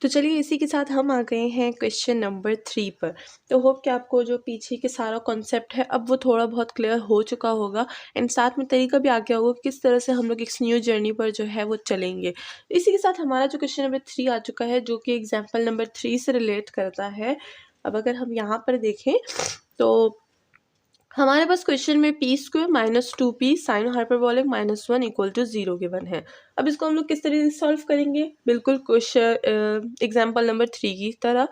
तो चलिए इसी के साथ हम आ गए हैं क्वेश्चन नंबर 3 पर। तो होप कि आपको जो पीछे के सारा कॉन्सेप्ट है अब वो थोड़ा बहुत क्लियर हो चुका होगा एंड साथ में तरीका भी आ गया होगा कि किस तरह से हम लोग इस न्यू जर्नी पर जो है वो चलेंगे। इसी के साथ हमारा जो क्वेश्चन नंबर 3 आ चुका है जो कि एग्जाम्पल नंबर 3 से रिलेट करता है। अब अगर हम यहाँ पर देखें तो हमारे पास क्वेश्चन में P square minus 2p sine hyperbolic -1 equal to 0 given है। अब इसको हम लोग किस तरीके से सॉल्व करेंगे, बिल्कुल क्वेश्चन एग्जाम्पल नंबर 3 की तरह।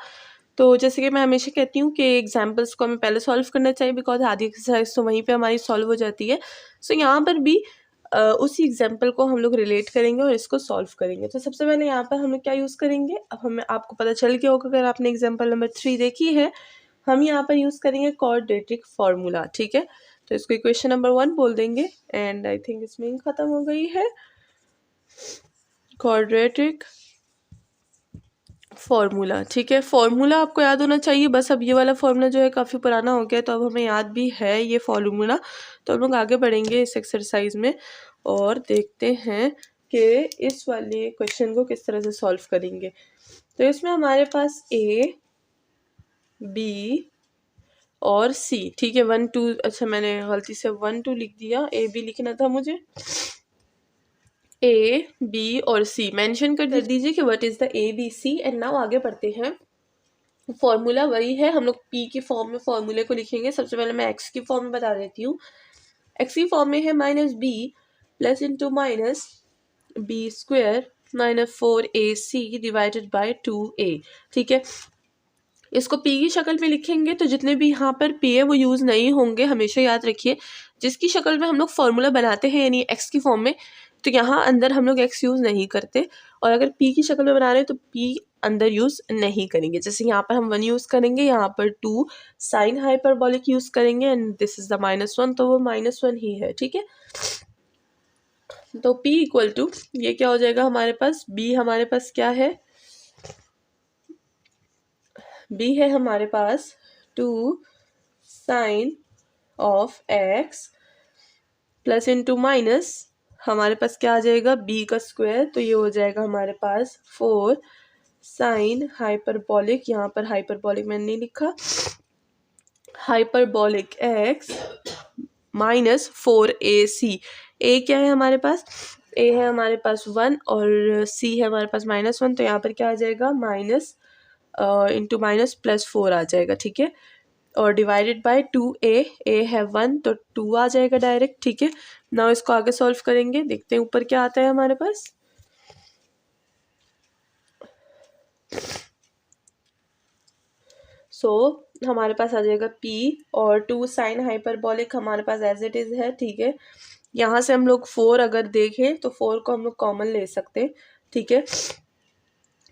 तो जैसे कि मैं हमेशा कहती हूँ कि एग्जाम्पल्स को हमें पहले सॉल्व करना चाहिए बिकॉज आधी एक्सरसाइज तो वहीं पे हमारी सॉल्व हो जाती है। सो यहाँ पर भी उसी एग्जाम्पल को हम लोग रिलेट करेंगे और इसको सॉल्व करेंगे। तो सबसे पहले यहाँ पर हम लोग क्या यूज़ करेंगे, अब हमें आपको पता चल गया होगा अगर आपने एग्जाम्पल नंबर 3 देखी है, हम यहाँ पर यूज़ करेंगे क्वाड्रेटिक फार्मूला। ठीक है, तो इसको इक्वेशन नंबर 1 बोल देंगे एंड आई थिंक इसमें खत्म हो गई है क्वाड्रेटिक फार्मूला। ठीक है, फार्मूला आपको याद होना चाहिए, बस अब ये वाला फार्मूला जो है काफ़ी पुराना हो गया तो अब हमें याद भी है ये फार्मूला। तो हम लोग आगे बढ़ेंगे इस एक्सरसाइज में और देखते हैं कि इस वाले क्वेश्चन को किस तरह से सॉल्व करेंगे। तो इसमें हमारे पास ए बी और सी, ठीक है 1 2, अच्छा मैंने गलती से 1 2 लिख दिया, ए बी लिखना था मुझे। ए बी और सी मेंशन कर दीजिए कि what is the A B C and now आगे बढ़ते हैं। फॉर्मूला वही है, हम लोग पी की फॉर्म में फॉर्मूले को लिखेंगे। सबसे पहले मैं एक्स की फॉर्म में बता देती हूँ। एक्स की फॉर्म में है minus B plus into minus B square minus 4ac divided by 2a। ठीक है, इसको पी की शक्ल में लिखेंगे तो जितने भी यहाँ पर पी है वो यूज़ नहीं होंगे, हमेशा याद रखिए। जिसकी शक्ल में हम लोग फॉर्मूला बनाते हैं यानी एक्स की फॉर्म में, तो यहाँ अंदर हम लोग एक्स यूज़ नहीं करते और अगर पी की शक्ल में बना रहे हैं तो पी अंदर यूज़ नहीं करेंगे। जैसे यहाँ पर हम 1 यूज़ करेंगे, यहाँ पर 2 साइन हाइपरबोलिक यूज़ करेंगे एंड दिस इज द -1, तो वो -1 ही है। ठीक है, तो p इक्वल टू ये क्या हो जाएगा हमारे पास, b हमारे पास क्या है, b है हमारे पास 2 sine of x plus into minus हमारे पास क्या आ जाएगा b का स्क्वायर, तो ये हो जाएगा हमारे पास 4 साइन हाइपरबोलिक, यहाँ पर हाइपरबोलिक मैंने नहीं लिखा, hyperbolic x minus 4ac। a क्या है हमारे पास, a है हमारे पास 1 और c है हमारे पास -1, तो यहाँ पर क्या आ जाएगा माइनस इंटू माइनस +4 आ जाएगा। ठीक है, और डिवाइडेड बाय 2a, a है 1 तो 2 आ जाएगा डायरेक्ट। ठीक है, नाउ इसको आगे सॉल्व करेंगे, देखते हैं ऊपर क्या आता है हमारे पास। हमारे पास आ जाएगा p और 2 साइन हाइपरबोलिक हमारे पास एज इट इज है। ठीक है, यहाँ से हम लोग 4 अगर देखें तो 4 को हम लोग कॉमन ले सकते हैं। ठीक है,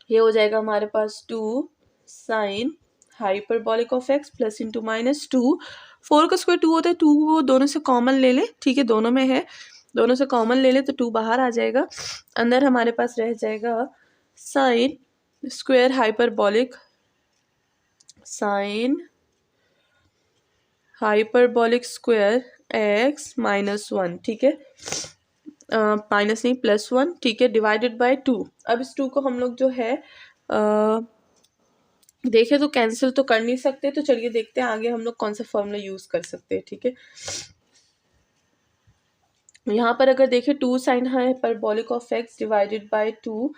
ये हो जाएगा हमारे पास 2 sine hyperbolic of x plus into minus 2, 4 का स्क्वायर 2 होता है, 2 वो दोनों से कॉमन ले ले। ठीक है, दोनों में है, दोनों से कॉमन ले ले तो 2 बाहर आ जाएगा, अंदर हमारे पास रह जाएगा sine square hyperbolic, sign hyperbolic square x -1। ठीक है, माइनस नहीं +1। ठीक है, डिवाइडेड बाय 2। अब इस 2 को हम लोग जो है देखें तो कैंसिल तो कर नहीं सकते, तो चलिए देखते हैं आगे हम लोग कौन सा फॉर्मूला यूज कर सकते हैं। ठीक है, यहाँ पर अगर देखें 2 sine hyperbolic of x divided by 2,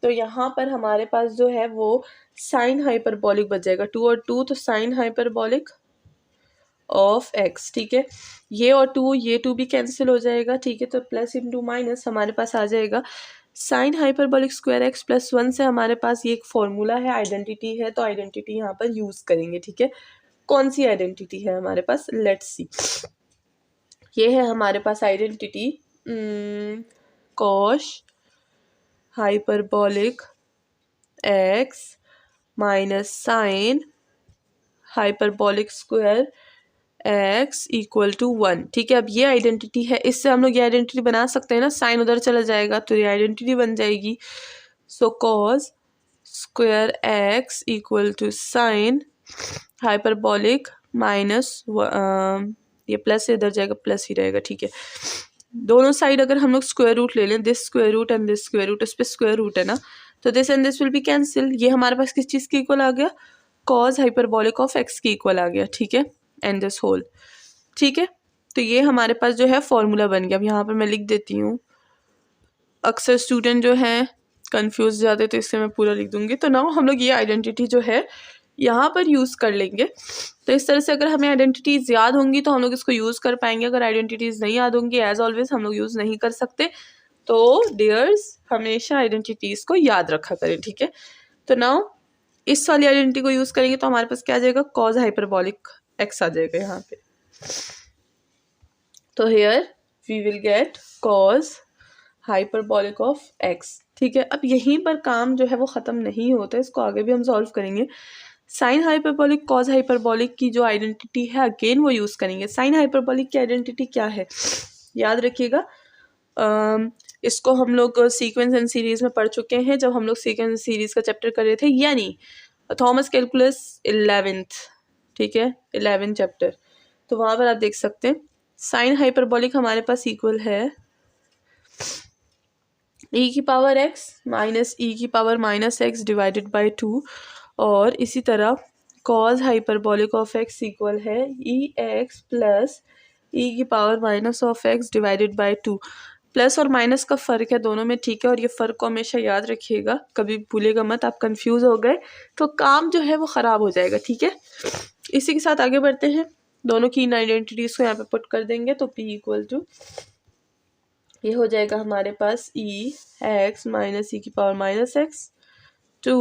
तो यहाँ पर हमारे पास जो है वो साइन हाइपरबोलिक बच जाएगा, 2 और 2 तो साइन हाइपरबोलिक ऑफ x। ठीक है, ये और 2 ये 2 भी कैंसिल हो जाएगा। ठीक है, तो प्लस इंटू माइनस हमारे पास आ जाएगा साइन हाइपरबोलिक स्क्वायर x +1 से हमारे पास ये एक फॉर्मूला है, आइडेंटिटी है, तो आइडेंटिटी यहाँ पर यूज करेंगे। ठीक है, कौन सी आइडेंटिटी है हमारे पास, लेट्स सी। ये है हमारे पास identity cosh hyperbolic x minus sine hyperbolic square x equal to 1। ठीक है, अब ये आइडेंटिटी है, इससे हम लोग ये आइडेंटिटी बना सकते हैं ना, साइन उधर चला जाएगा तो ये आइडेंटिटी बन जाएगी। So cos square x equal to sine hyperbolic minus, ये प्लस से इधर जाएगा प्लस ही रहेगा। ठीक है, दोनों साइड अगर हम लोग स्क्वायर रूट ले लें, this square root and this square root, उस पर स्क्वायर रूट है ना, तो this and this will be cancel. ये हमारे पास किस चीज़ के इक्वल आ गया, कॉज हाइपरबोलिक ऑफ एक्स के इक्वल आ गया, ठीक है, एंड दिस होल, ठीक है। तो ये हमारे पास जो है फॉर्मूला बन गया। अब यहाँ पर मैं लिख देती हूँ, अक्सर स्टूडेंट जो हैं कंफ्यूज जाते तो इससे मैं पूरा लिख दूंगी। तो नाउ हम लोग ये आइडेंटिटी जो है यहाँ पर यूज़ कर लेंगे। तो इस तरह से अगर हमें आइडेंटिटीज़ याद होंगी तो हम लोग इसको यूज़ कर पाएंगे। अगर आइडेंटिटीज़ नहीं याद होंगी, एज ऑलवेज हम लोग यूज़ नहीं कर सकते। तो डियर्स हमेशा आइडेंटिटीज़ को याद रखा करें, ठीक है। तो नाउ इस वाली आइडेंटिटी को यूज़ करेंगे तो हमारे पास क्या आ जाएगा, कॉज हाइपरबोलिक एक्स आ जाएगा यहाँ पे। तो here we will get cos hyperbolic of X, ठीक है। अब यहीं पर काम जो है वो ख़त्म नहीं होता, इसको आगे भी हम सॉल्व करेंगे। साइन हाइपरबोलिक कॉज हाइपरबोलिक की जो आइडेंटिटी है अगेन वो यूज़ करेंगे। साइन हाइपरबोलिक की आइडेंटिटी क्या है, याद रखिएगा, इसको हम लोग सीक्वेंस एंड सीरीज़ में पढ़ चुके हैं जब हम लोग सीक्वेंस सीरीज़ का चैप्टर कर रहे थे, यानी थॉमस कैलकुलस 11th, ठीक है, 11th चैप्टर। तो वहाँ पर आप देख सकते हैं साइन हाइपरबोलिक हमारे पास इक्वल है e की पावर x माइनस e की power minus x divided by 2, और इसी तरह cause hyperbolic of x equal है ई एक्स प्लस e की power minus of x divided by 2। Plus और माइनस का फ़र्क है दोनों में, ठीक है, और ये फ़र्क को हमेशा याद रखिएगा, कभी भूलेगा मत। आप कंफ्यूज हो गए तो काम जो है वो ख़राब हो जाएगा, ठीक है। इसी के साथ आगे बढ़ते हैं, दोनों की इन आइडेंटिटीज़ को यहाँ पे पुट कर देंगे। तो p इक्वल टू ये हो जाएगा हमारे पास ई एक्स माइनस ई की power minus X 2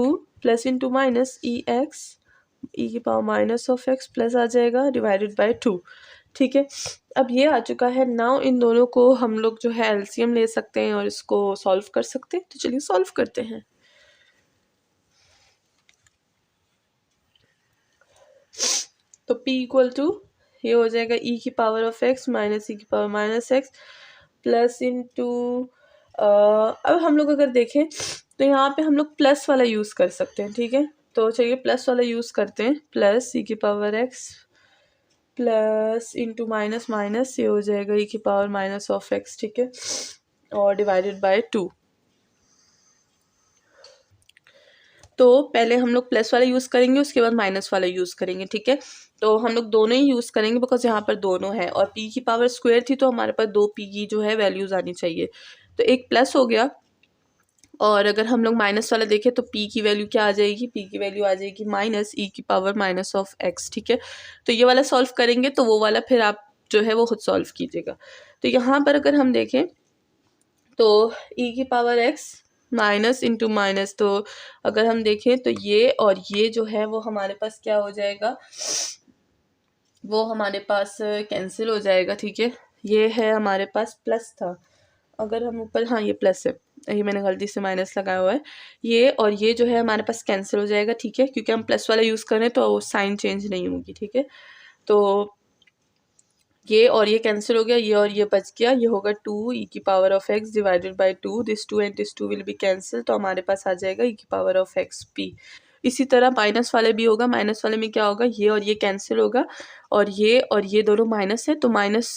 plus into minus E X E की power minus of X plus आ जाएगा डिवाइडेड बाय 2, ठीक है। अब ये आ चुका है। नाउ इन दोनों को हम लोग जो है एलसीएम ले सकते हैं और इसको सॉल्व कर सकते हैं। तो चलिए सॉल्व करते हैं। तो p इक्वल टू ये हो जाएगा e की power of x minus E की power minus x plus into अब हम लोग अगर देखें तो यहाँ पे हम लोग प्लस वाला यूज़ कर सकते हैं, ठीक है। तो चलिए प्लस वाला यूज़ करते हैं, प्लस ई की power x plus into minus minus ये हो जाएगा ई की पावर माइनस ऑफ एक्स, ठीक है, और डिवाइडेड बाय 2। तो पहले हम लोग प्लस वाला यूज़ करेंगे, उसके बाद माइनस वाला यूज़ करेंगे, ठीक है। तो हम लोग दोनों ही यूज़ करेंगे बिकॉज यहाँ पर दोनों है, और p की पावर स्क्वायर थी तो हमारे पास 2p की जो है वैल्यूज़ आनी चाहिए। तो एक प्लस हो गया, और अगर हम लोग माइनस वाला देखें तो p की वैल्यू क्या आ जाएगी, p की वैल्यू आ जाएगी माइनस ई की पावर माइनस ऑफ एक्स, ठीक है। तो ये वाला सॉल्व करेंगे तो वो वाला फिर आप जो है वो खुद सॉल्व कीजिएगा। तो यहाँ पर अगर हम देखें तो e की power x minus into minus, तो अगर हम देखें तो ये और ये जो है वो हमारे पास क्या हो जाएगा, वो हमारे पास कैंसिल हो जाएगा, ठीक है। ये है हमारे पास प्लस था, अगर हम ऊपर, हाँ ये प्लस है, ये मैंने गलती से माइनस लगाया हुआ है। ये और ये जो है हमारे पास कैंसिल हो जाएगा, ठीक है, क्योंकि हम प्लस वाला यूज़ करें तो साइन चेंज नहीं होगी, ठीक है। तो ये और ये कैंसिल हो गया, ये और ये बच गया, ये होगा 2 ई की power of x divided by 2, this 2 and this 2 will be cancel, तो हमारे पास आ जाएगा ई की पावर ऑफ एक्स पी। इसी तरह माइनस वाले भी होगा, माइनस वाले में क्या होगा, ये और ये कैंसिल होगा, और ये दोनों माइनस है तो माइनस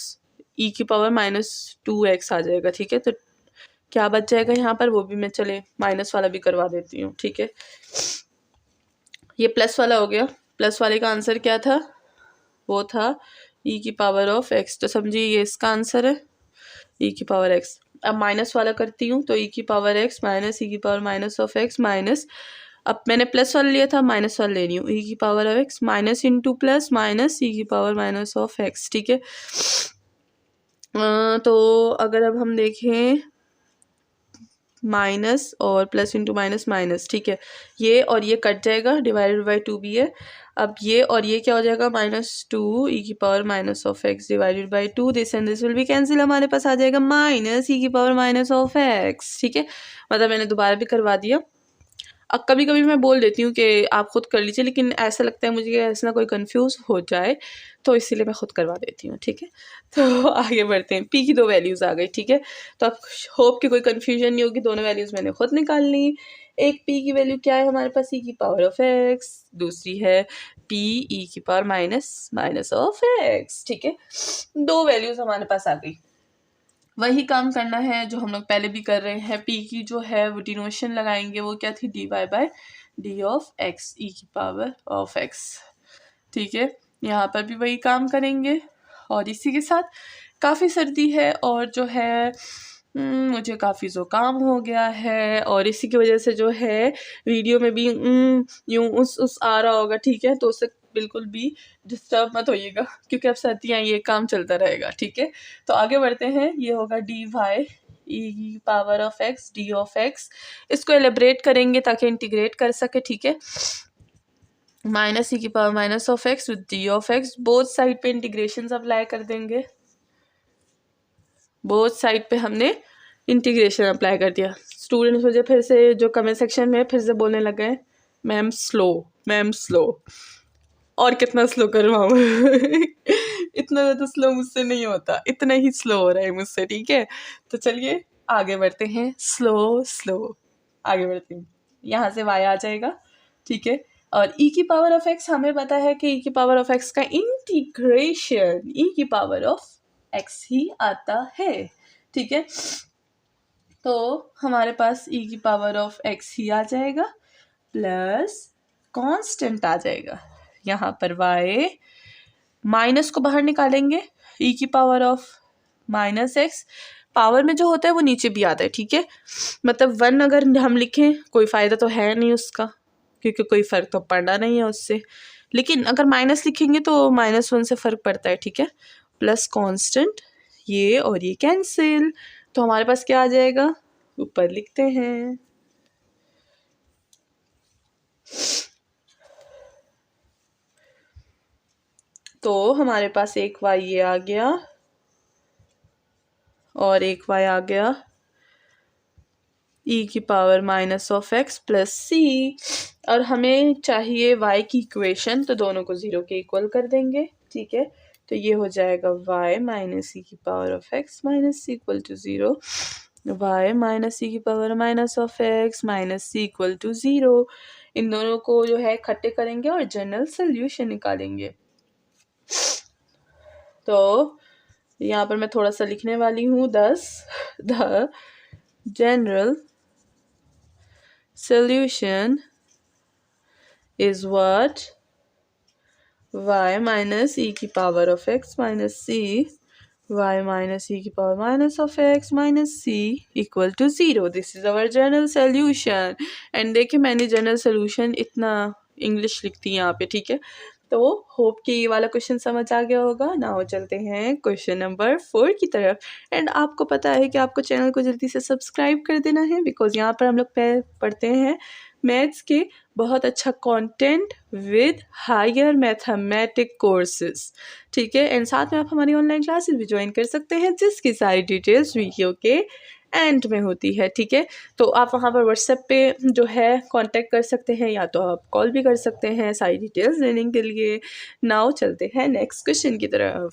ई की पावर माइनस 2x आ जाएगा, ठीक है। तो क्या बच जाएगा यहाँ पर, वो भी मैं चले माइनस वाला भी करवा देती हूँ, ठीक है। ये प्लस वाला हो गया, प्लस वाले का आंसर क्या था, वो था ई की पावर ऑफ एक्स, तो समझिए ये इसका आंसर है ई की पावर एक्स। अब माइनस वाला करती हूँ तो ई की पावर एक्स माइनस ई की power minus of X minus, अब मैंने प्लस वाला लिया था, माइनस वाला ले रही हूँ, ई की power of X minus into plus minus E की पावर माइनस ऑफ एक्स, ठीक है। तो अगर अब हम देखें माइनस और प्लस इंटू माइनस माइनस, ठीक है, ये और ये कट जाएगा, डिवाइडेड बाई 2 भी है। अब ये और ये क्या हो जाएगा, -2 ई की power minus of x divided by 2, this and this will be cancel, हमारे पास आ जाएगा माइनस ई की पावर माइनस ऑफ एक्स, ठीक है। मतलब मैंने दोबारा भी करवा दिया। अब कभी कभी मैं बोल देती हूँ कि आप खुद कर लीजिए, लेकिन ऐसा लगता है मुझे कि ऐसा ना कोई कंफ्यूज हो जाए, तो इसीलिए मैं खुद करवा देती हूँ, ठीक है। तो आगे बढ़ते हैं, पी की 2 वैल्यूज़ आ गई, ठीक है। तो अब होप कि कोई कन्फ्यूजन नहीं होगी, दोनों वैल्यूज़ मैंने खुद निकाल ली। एक पी की वैल्यू क्या है हमारे पास, ई की पावर ऑफ एक्स, दूसरी है पी ई की power minus minus of X, ठीक है। 2 वैल्यूज़ हमारे पास आ गई। वही काम करना है जो हम लोग पहले भी कर रहे हैं। p की जो है वो डिनोशन लगाएंगे, वो क्या थी, dy by D of X E की पावर ऑफ x। ठीक है, यहाँ पर भी वही काम करेंगे। और इसी के साथ काफ़ी सर्दी है और जो है मुझे काफ़ी ज़ुकाम हो गया है और इसी की वजह से जो है वीडियो में भी यूँ उस आ रहा होगा। ठीक है, तो उससे बिल्कुल भी डिस्टर्ब मत होइएगा क्योंकि अब सर्दियाँ ये काम चलता रहेगा। ठीक है, तो आगे बढ़ते हैं। ये होगा D Y E power of X D of X. इसको एलिब्रेट करेंगे ताकि इंटीग्रेट कर सके। ठीक है, माइनस ई की power minus of x with D of x. Both side पे इंटीग्रेशन अप्लाई कर देंगे। बोथ साइड पे हमने इंटीग्रेशन अप्लाई कर दिया। स्टूडेंट्स मुझे फिर से जो कमेंट सेक्शन में फिर से बोलने लगे हैं, मैम स्लो, मैम स्लो। और कितना स्लो करवाऊँ इतना ज़्यादा स्लो मुझसे नहीं होता, इतना ही स्लो हो रहा है मुझसे। ठीक है, तो चलिए आगे बढ़ते हैं। स्लो स्लो आगे बढ़ते हैं। यहाँ से y आ जाएगा। ठीक है, और e की पावर ऑफ x हमें पता है कि e की पावर ऑफ x का इंटीग्रेशन e की पावर ऑफ x ही आता है। ठीक है, तो हमारे पास e की पावर ऑफ x ही आ जाएगा प्लस कांस्टेंट आ जाएगा। यहाँ पर y माइनस को बाहर निकालेंगे, e की power of minus x. Power में जो होता है वो नीचे भी आता है। ठीक है, मतलब 1 अगर हम लिखें कोई फ़ायदा तो है नहीं उसका, क्योंकि कोई फ़र्क तो पड़ना नहीं है उससे। लेकिन अगर माइनस लिखेंगे तो -1 से फ़र्क पड़ता है। ठीक है, प्लस कांस्टेंट, ये और ये कैंसिल, तो हमारे पास क्या आ जाएगा, ऊपर लिखते हैं। तो हमारे पास एक y ये आ गया और एक y आ गया e की power minus of X plus C. और हमें चाहिए y की इक्वेशन, तो दोनों को 0 के इक्वल कर देंगे। ठीक है, तो ये हो जाएगा y माइनस ई की power of X minus C equal to 0, y minus E की power minus of X minus C equal to 0। इन दोनों को जो है इकट्ठे करेंगे और जनरल सोल्यूशन निकालेंगे। तो यहाँ पर मैं थोड़ा सा लिखने वाली हूँ 10। The general solution is what y minus e की power of x minus c, y minus e की power minus of x minus c equal to 0. This is our general solution. and देखिए मैंने general solution इतना English लिखती है यहाँ पे। ठीक है, तो होप कि ये वाला क्वेश्चन समझ आ गया होगा। नाउ चलते हैं क्वेश्चन नंबर 4 की तरफ। एंड आपको पता है कि आपको चैनल को जल्दी से सब्सक्राइब कर देना है, बिकॉज यहाँ पर हम लोग पढ़ते हैं मैथ्स के बहुत अच्छा content with higher mathematic courses. ठीक है, एंड साथ में आप हमारी ऑनलाइन क्लासेस भी ज्वाइन कर सकते हैं, जिसकी सारी डिटेल्स वीडियो के एंड में होती है। ठीक है, तो आप वहाँ पर व्हाट्सएप पे जो है कांटेक्ट कर सकते हैं, या तो आप कॉल भी कर सकते हैं सारी डिटेल्स लेने के लिए। नाउ चलते हैं नेक्स्ट क्वेश्चन की तरफ।